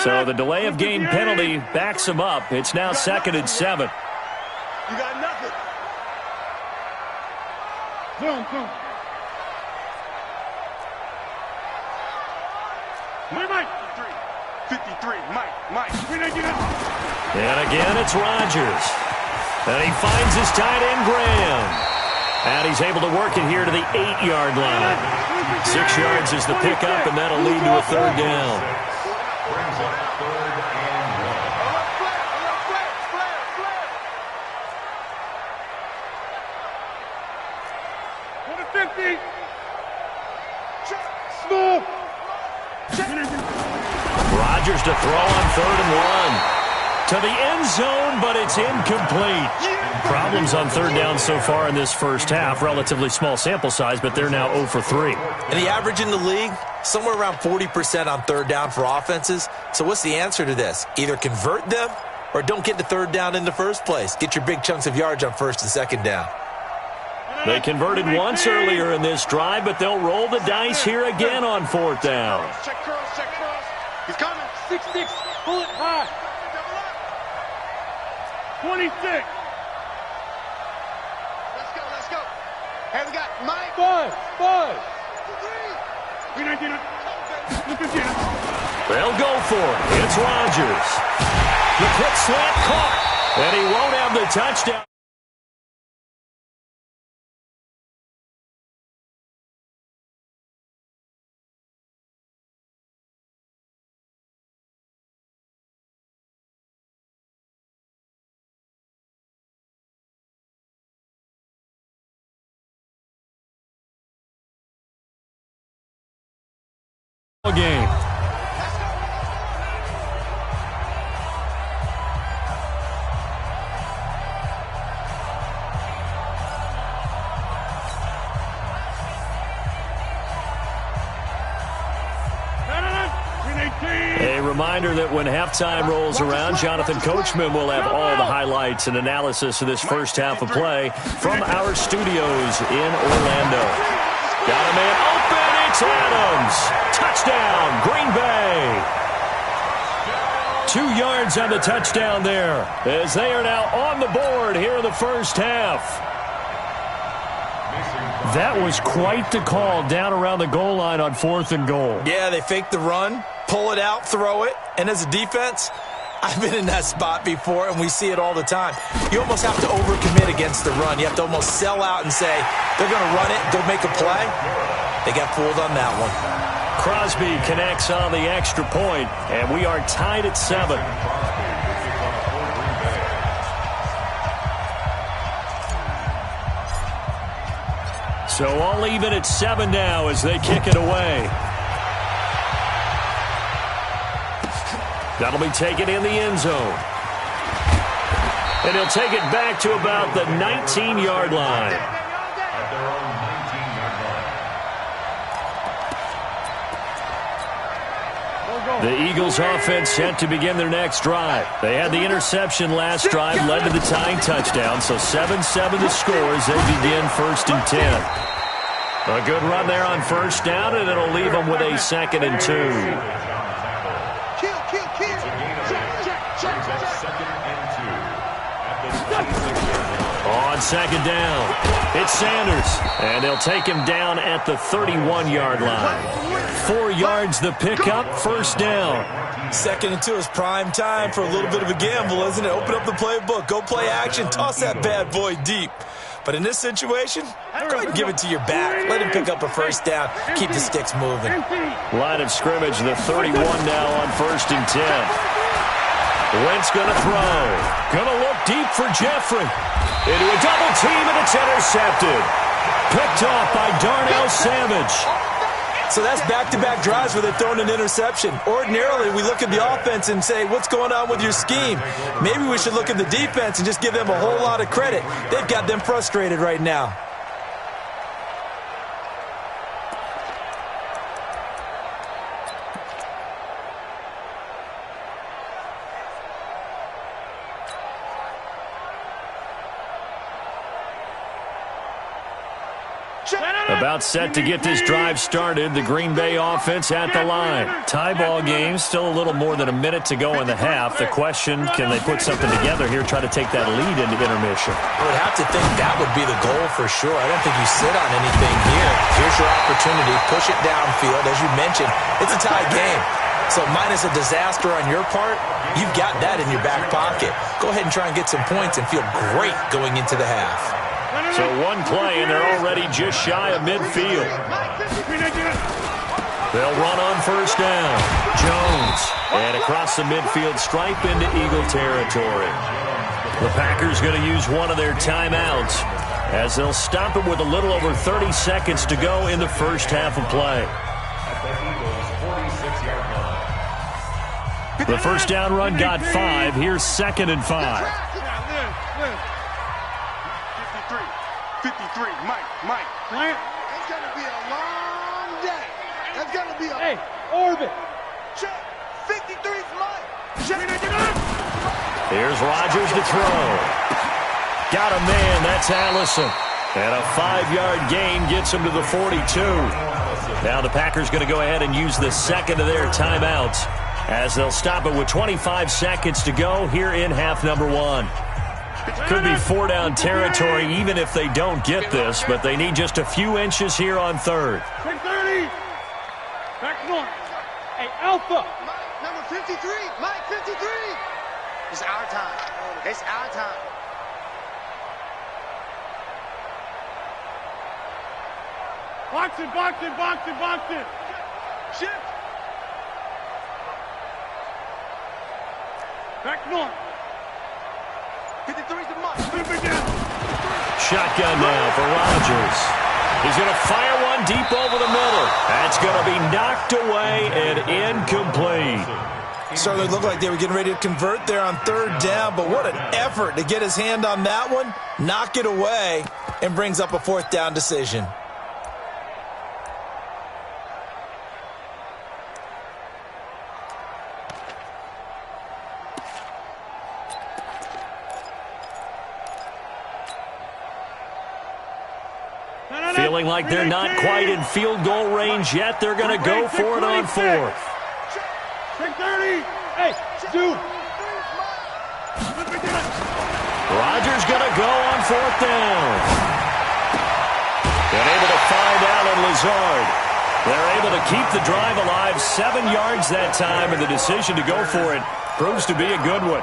So the delay of game penalty backs him up. It's now 2nd and 7. You got nothing. Zoom. Mike. 53. Mike. And again, it's Rodgers. And he finds his tight end, Graham. And he's able to work it here to the 8-yard line. 6 yards is the pickup, and that'll lead to a 3rd down. Rodgers to throw on 3rd and 1. To the end zone, but it's incomplete. Problems on 3rd down so far in this first half. Relatively small sample size, but they're now 0 for 3. And the average in the league, somewhere around 40% on 3rd down for offenses. So what's the answer to this? Either convert them or don't get to 3rd down in the first place. Get your big chunks of yards on 1st and 2nd down. They converted once earlier in this drive, but they'll roll the dice here again on 4th down. Check cross. He's coming. 6-6. Pull it high. 26. Let's go. Hey, we got Mike. 5. They'll go for it. It's Rodgers. The quick slant caught, and he won't have the touchdown. Game. A reminder that when halftime rolls around, Jonathan Coachman will have all the highlights and analysis of this first half of play from our studios in Orlando. Got a man open. It's Adams. Touchdown, Green Bay. 2 yards on the touchdown there, as they are now on the board here in the first half. That was quite the call down around the goal line on 4th and goal. Yeah, they fake the run, pull it out, throw it, and as a defense, I've been in that spot before, and we see it all the time. You almost have to overcommit against the run. You have to almost sell out and say, they're going to run it, go make a play. They got fooled on that one. Crosby connects on the extra point, and we are tied at 7. So all even at 7 now as they kick it away. That'll be taken in the end zone. And he'll take it back to about the 19-yard line. The Eagles offense set to begin their next drive. They had the interception last drive, led to the tying touchdown, so 7-7 the score as they begin 1st and 10. A good run there on 1st down, and it'll leave them with a 2nd and 2. On 2nd down, it's Sanders, and they'll take him down at the 31-yard line. 4 yards the pickup, 1st down. 2nd and 2 is prime time for a little bit of a gamble, isn't it? Open up the playbook, go play action, toss that bad boy deep. But in this situation, go ahead and give it to your back. Let him pick up a 1st down, keep the sticks moving. Line of scrimmage, the 31 now on 1st and 10. Wentz going to throw. Going to look deep for Jeffrey. Into a double team, and it's intercepted. Picked off by Darnell Savage. So that's back-to-back drives where they're throwing an interception. Ordinarily, we look at the offense and say, what's going on with your scheme? Maybe we should look at the defense and just give them a whole lot of credit. They've got them frustrated right now. About set to get this drive started. The Green Bay offense at the line. Tie ball game, still a little more than a minute to go in the half. The question, can they put something together here, try to take that lead into intermission? I would have to think that would be the goal for sure. I don't think you sit on anything here. Here's your opportunity. Push it downfield. As you mentioned, it's a tie game. So minus a disaster on your part, you've got that in your back pocket. Go ahead and try and get some points and feel great going into the half. So one play, and they're already just shy of midfield. They'll run on first down. Jones. And across the midfield stripe into Eagle territory. The Packers going to use one of their timeouts as they'll stop it with a little over 30 seconds to go in the first half of play. The first down run got 5. Here's 2nd and 5. 53, Mike. It's going to be a long day. That's going to be a... Hey, orbit. Check. 53's Mike. Check. Here's Rodgers to throw. Got a man. That's Allison. And a 5-yard gain gets him to the 42. Now the Packers going to go ahead and use the second of their timeouts as they'll stop it with 25 seconds to go here in half number 1. Could be 4-down territory even if they don't get this, but they need just a few inches here on third. 6:30. Back north. Hey, Alpha. Mike, number 53. Mike, 53. It's our time. It's our time. Box it. Shift. Back north. 53's the Mike. Shotgun now for Rodgers. He's going to fire one deep over the middle. That's going to be knocked away and incomplete. Certainly looked like they were getting ready to convert there on third down, but what an effort to get his hand on that one, knock it away, and brings up a 4th down decision. Feeling like they're not quite in field goal range yet. They're going to go for it on 4th. 6:30. Hey, dude. Rodgers going to go on 4th down. And able to find Allen Lazard. They're able to keep the drive alive. 7 yards that time, and the decision to go for it proves to be a good one.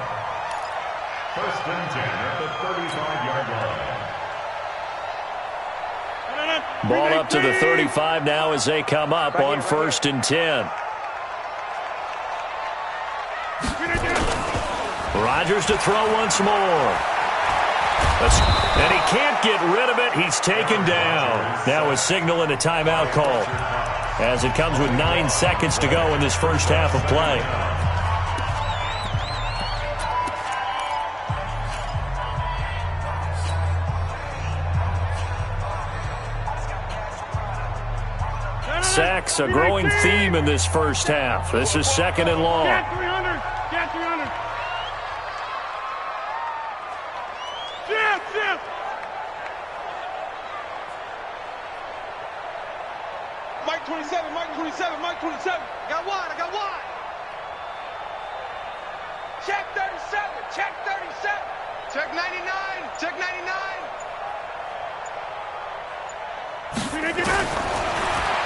1st and 10 at the 35-yard line. Ball up to the 35 now as they come up on 1st and 10. Rodgers to throw once more. And he can't get rid of it. He's taken down. Now a signal and a timeout call as it comes with 9 seconds to go in this first half of play. Sacks, a growing theme in this first half. This is 2nd and long. Get 300. Get 300. Shift. Mike 27. I got wide. Check 37. Check 99.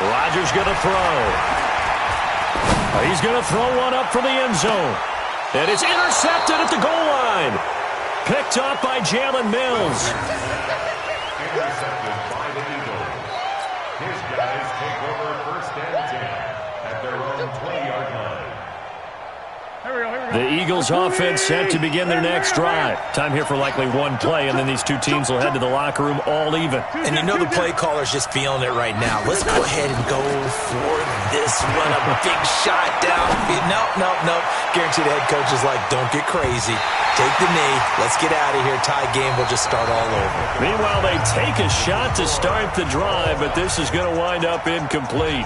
Rodgers going to throw. He's going to throw one up for the end zone. And it's intercepted at the goal line. Picked up by Jalen Mills. Intercepted by the Eagles. His guys take over 1st and 10 at their own 20-yard line. The Eagles offense set to begin their next drive. Time here for likely one play, and then these two teams will head to the locker room all even. And you know the play caller's just feeling it right now. Let's go ahead and go for this one. A big shot downfield. Nope. Guarantee the head coach is like, don't get crazy. Take the knee. Let's get out of here. Tie game will just start all over. Meanwhile, they take a shot to start the drive, but this is going to wind up incomplete.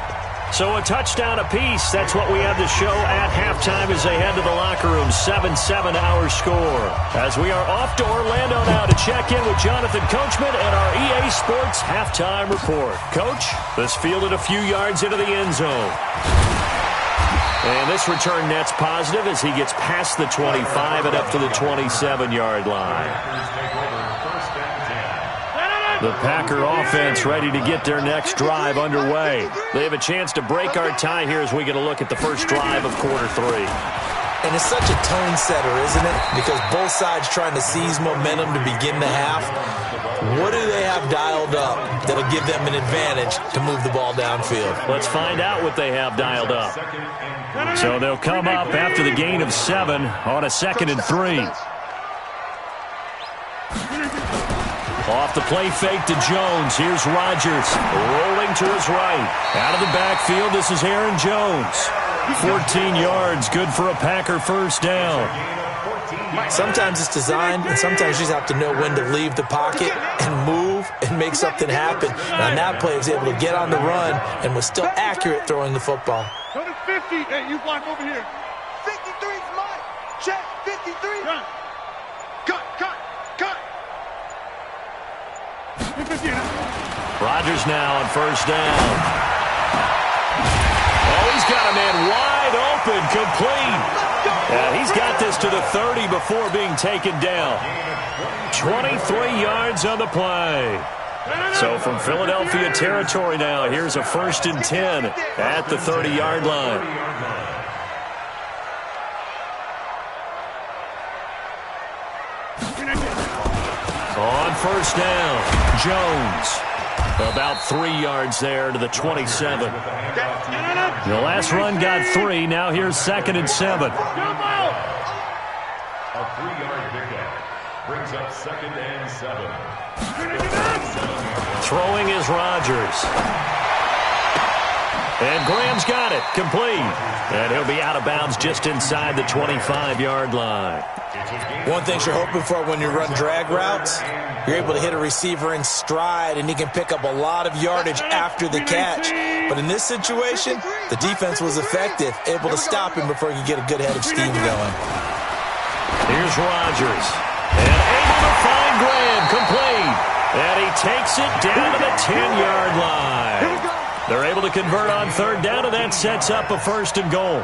So a touchdown apiece. That's what we have to show at halftime as they head to the locker room. 7-7 our score. As we are off to Orlando now to check in with Jonathan Coachman and our EA Sports halftime report. Coach, this fielded a few yards into the end zone. And this return net's positive as he gets past the 25 and up to the 27-yard line. The Packer offense ready to get their next drive underway. They have a chance to break our tie here as we get a look at the first drive of quarter 3. And it's such a tone setter, isn't it? Because both sides trying to seize momentum to begin the half. What do they have dialed up that'll give them an advantage to move the ball downfield? Let's find out what they have dialed up. So they'll come up after the gain of 7 on a 2nd and 3. Off the play fake to Jones. Here's Rodgers rolling to his right. Out of the backfield, this is Aaron Jones. 14 yards, good for a Packer first down. Sometimes it's designed, and sometimes you just have to know when to leave the pocket and move and make something happen. And on that play, he was able to get on the run and was still accurate throwing the football. Go to 50. Hey, you block over here. 53's mine. Check. 53. Cut. Cut. Rodgers now on first down. Oh, he's got a man wide open, complete. Yeah, he's got this to the 30 before being taken down. 23 yards on the play. So from Philadelphia territory now, here's a 1st and 10 at the 30-yard line. On first down, Jones. About 3 yards there to the 27. The last run got 3. Now here's 2nd and 7. A 3-yard pickup brings up 2nd and 7. Throwing is Rodgers. And Graham's got it, complete. And he'll be out of bounds just inside the 25-yard line. One thing you're hoping for when you run drag routes, you're able to hit a receiver in stride, and he can pick up a lot of yardage after the catch. But in this situation, the defense was effective, able to stop him before he could get a good head of steam going. Here's Rodgers. And able to find Graham, complete. And he takes it down to the 10-yard line. They're able to convert on 3rd down, and that sets up a 1st and goal.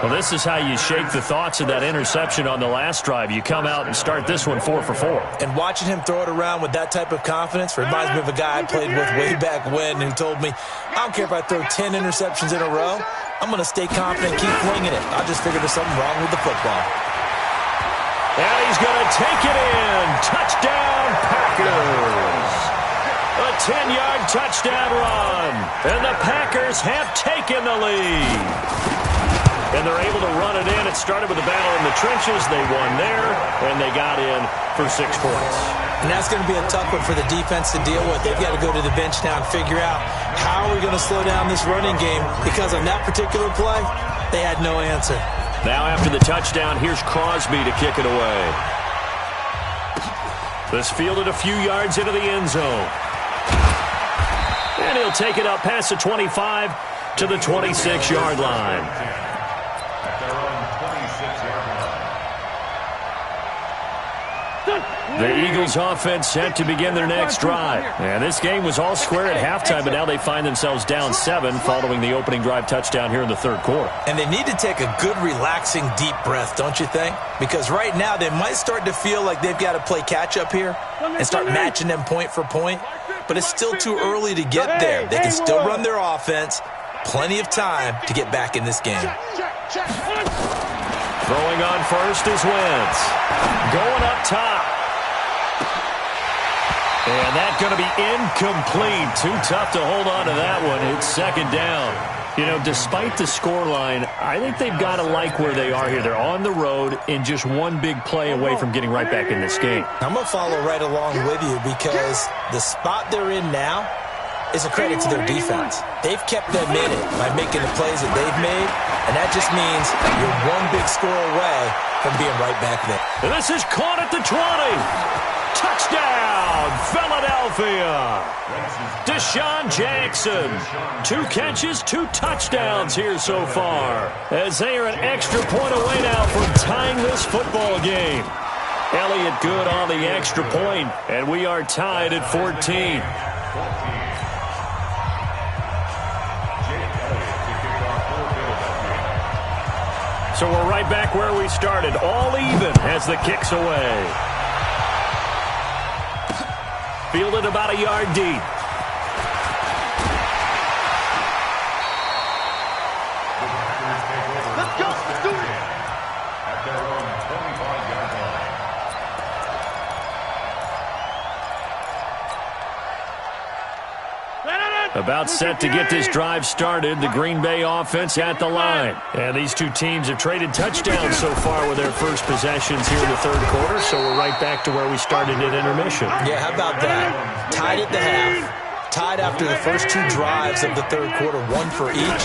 Well, this is how you shake the thoughts of that interception on the last drive. You come out and start this one 4 for 4. And watching him throw it around with that type of confidence reminds me of a guy I played with way back when who told me, I don't care if I throw 10 interceptions in a row, I'm going to stay confident and keep flinging it. I just figured there's something wrong with the football. And he's going to take it in. Touchdown, Packers. A 10-yard touchdown run. And the Packers have taken the lead. And they're able to run it in. It started with a battle in the trenches. They won there, and they got in for 6 points. And that's going to be a tough one for the defense to deal with. They've got to go to the bench now and figure out how are we going to slow down this running game, because on that particular play, they had no answer. Now after the touchdown, here's Crosby to kick it away. This fielded a few yards into the end zone. And he'll take it up past the 25 to the 26-yard line. The Eagles offense set to begin their next drive. And this game was all square at halftime, but now they find themselves down 7 following the opening drive touchdown here in the 3rd quarter. And they need to take a good, relaxing, deep breath, don't you think? Because right now they might start to feel like they've got to play catch-up here and start matching them point for point. But it's still too early to get there. They can still run their offense. Plenty of time to get back in this game. Throwing on first is Wentz. Going up top. And that's going to be incomplete. Too tough to hold on to that one. It's 2nd down. You know, despite the scoreline, I think they've got to like where they are here. They're on the road and just one big play away from getting right back in this game. I'm going to follow right along with you because the spot they're in now is a credit to their defense. They've kept them in it by making the plays that they've made, and that just means you're one big score away from being right back there. And this is caught at the 20. Touchdown, Philadelphia. Philadelphia. Deshaun Jackson. 2 catches, 2 touchdowns here so far, as they are an extra point away now from tying this football game. Elliott good on the extra point, and we are tied at 14. So we're right back where we started, all even as the kick's away. Fielded about a yard deep. Let's go. Let's do it. At their own 25-yard line. About set to get this drive started, the Green Bay offense at the line. And these two teams have traded touchdowns so far with their first possessions here in the third quarter, so we're right back to where we started at intermission. Yeah, how about that? Tied at the half, tied after the first 2 drives of the third quarter, 1 for each.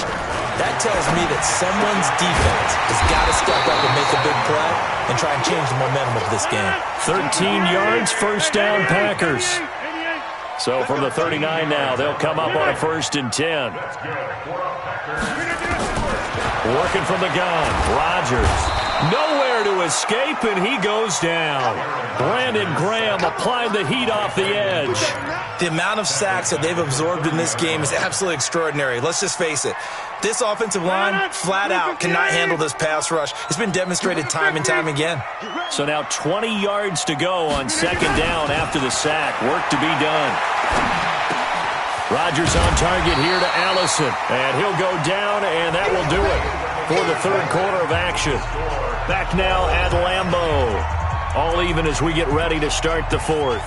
That tells me that someone's defense has got to step up and make a big play and try and change the momentum of this game. 13 yards, first down, Packers. So from the 39 now, they'll come up on a 1st and 10. Working from the gun, Rodgers. Nowhere to escape, and he goes down. Brandon Graham applied the heat off the edge. The amount of sacks that they've absorbed in this game is absolutely extraordinary. Let's just face it. This offensive line, flat out, cannot handle this pass rush. It's been demonstrated time and time again. So now 20 yards to go on 2nd down after the sack. Work to be done. Rodgers on target here to Allison. And he'll go down, and that will do it for the third quarter of action. Back now at Lambeau. All even as we get ready to start the fourth.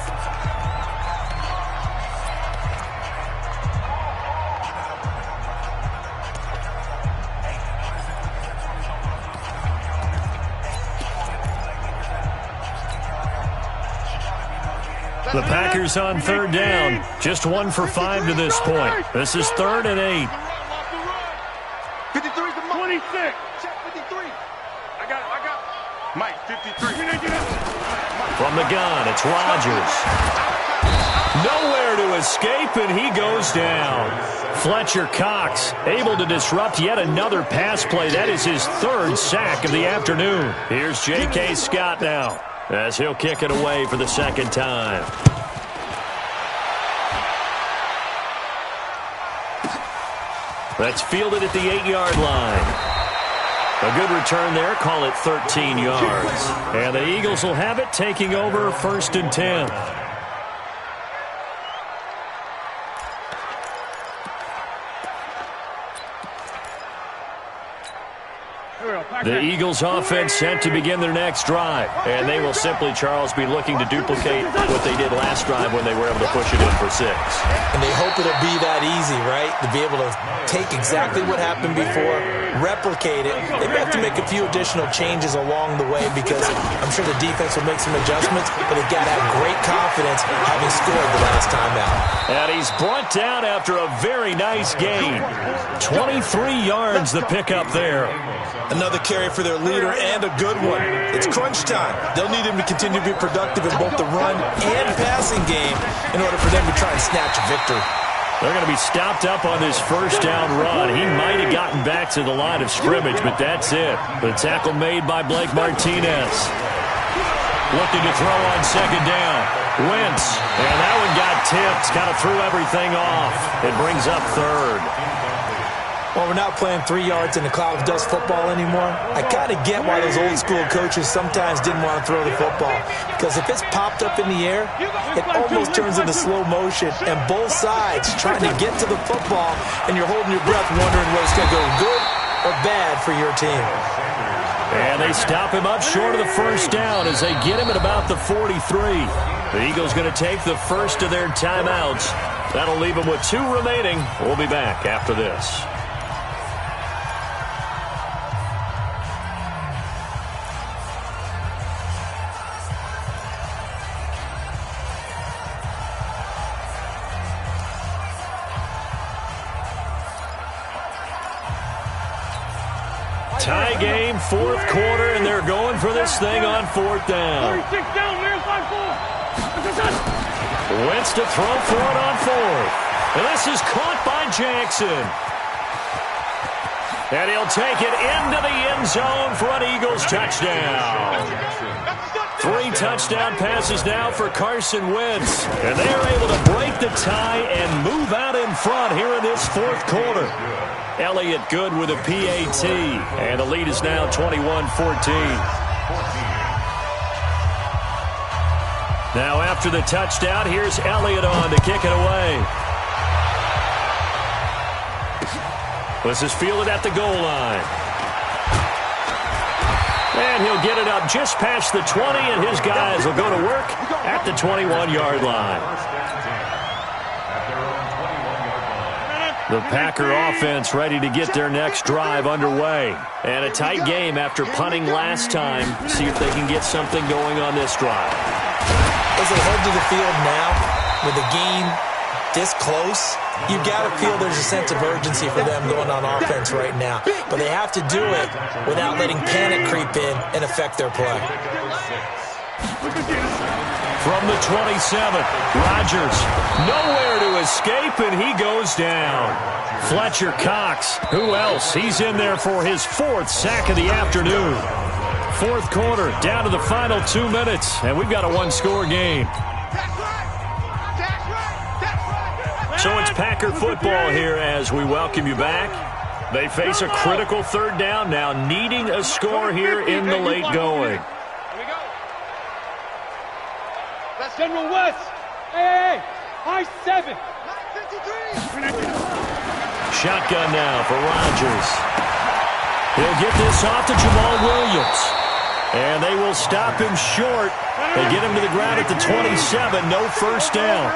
The Packers on 3rd down. Just 1 for 5 to this point. This is 3rd and 8. 53 to 26. Check 53. I got it. Mike, 53. From the gun, it's Rodgers. Nowhere to escape, and he goes down. Fletcher Cox able to disrupt yet another pass play. That is his 3rd sack of the afternoon. Here's J.K. Scott now, as he'll kick it away for the 2nd time. That's fielded at the 8-yard line. A good return there, call it 13 yards. And the Eagles will have it, taking over 1st and 10. The Eagles offense set to begin their next drive. And they will simply, Charles, be looking to duplicate what they did last drive when they were able to push it in for 6. And they hope it'll be that easy, right? To be able to take exactly what happened before, replicate it. They have to make a few additional changes along the way because I'm sure the defense will make some adjustments, but they've got to have great confidence having scored the last time out. And he's brought down after a very nice gain. 23 yards the pickup there. Another carry for their leader and a good one. It's crunch time. They'll need him to continue to be productive in both the run and passing game in order for them to try and snatch a victory. They're going to be stopped up on this 1st down run. He might have gotten back to the line of scrimmage, but that's it. The tackle made by Blake Martinez. Looking to throw on 2nd down. Wentz, and that one got tipped. Kind of threw everything off. It brings up 3rd. Well, we're not playing 3 yards in a cloud of dust football anymore. I kind of get why those old school coaches sometimes didn't want to throw the football. Because if it's popped up in the air, it almost turns into slow motion. And both sides trying to get to the football, and you're holding your breath wondering whether it's going to go good or bad for your team. And they stop him up short of the 1st down as they get him at about the 43. The Eagles going to take the first of their timeouts. That'll leave them with 2 remaining. We'll be back after this. Tie game, 4th quarter, and they're going for this thing on 4th down. 36 down, there's my 4. Wentz to throw for it on fourth. And this is caught by Jackson. And he'll take it into the end zone for an Eagles touchdown. 3 touchdown passes now for Carson Wentz. And they are able to break the tie and move out in front here in this fourth quarter. Elliott good with a PAT. And the lead is now 21-14. Now after the touchdown, here's Elliott on to kick it away. This is fielded at the goal line. And he'll get it up just past the 20, and his guys will go to work at the 21-yard line. The Packer offense ready to get their next drive underway. And a tight game after punting last time. See if they can get something going on this drive. As they head to the field now, with the game this close, you've got to feel there's a sense of urgency for them going on offense right now. But they have to do it without letting panic creep in and affect their play. From the 27, Rodgers, nowhere to escape, and he goes down. Fletcher Cox, who else? He's in there for his 4th sack of the afternoon. Fourth quarter, down to the final 2 minutes, and we've got a one-score game. So it's Packer football here as we welcome you back. They face a critical third down now, needing a score here in the late going. That's General West. Hey, high 7. Shotgun now for Rodgers. He'll get this off to Jamal Williams. And they will stop him short. They get him to the ground at the 27. No first down.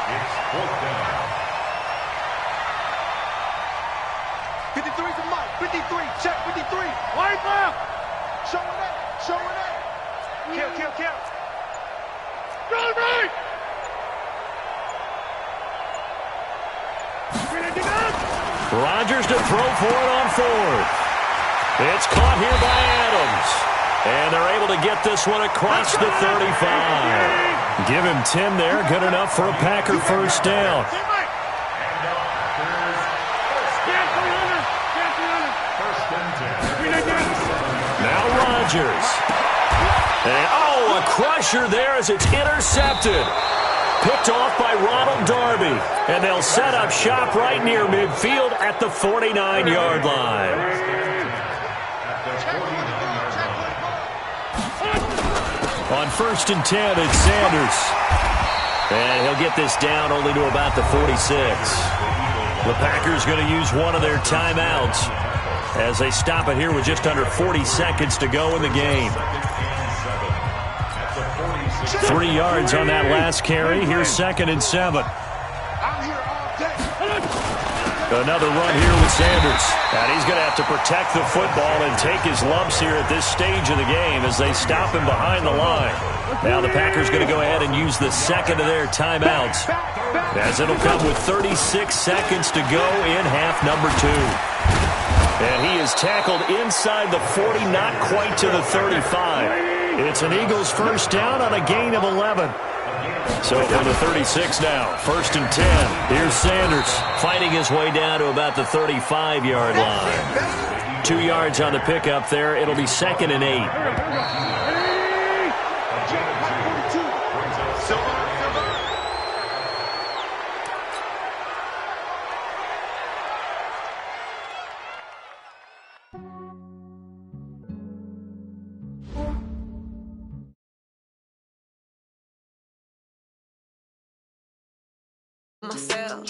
It's 4th down. 53 for Mike. 53. Check 53. Wide left. Showing it. Showing it. Kill. Run right. Rodgers to throw for it on 4th. It's caught here by Adams. And they're able to get this one across the 35. Give him 10 there. Good enough for a Packer first down. Now Rodgers. And, a crusher there as it's intercepted. Picked off by Ronald Darby. And they'll set up shop right near midfield at the 49-yard line. On 1st and 10, it's Sanders. And he'll get this down only to about the 46. The Packers going to use one of their timeouts as they stop it here with just under 40 seconds to go in the game. 3 yards on that last carry. Here's 2nd and 7. Another run here with Sanders. And he's going to have to protect the football and take his lumps here at this stage of the game as they stop him behind the line. Now the Packers going to go ahead and use the 2nd of their timeouts, as it'll come with 36 seconds to go in half number 2. And he is tackled inside the 40, not quite to the 35. It's an Eagles first down on a gain of 11. So from the 36 now, 1st and 10. Here's Sanders fighting his way down to about the 35-yard line. 2 yards on the pickup there. It'll be 2nd and 8. Myself.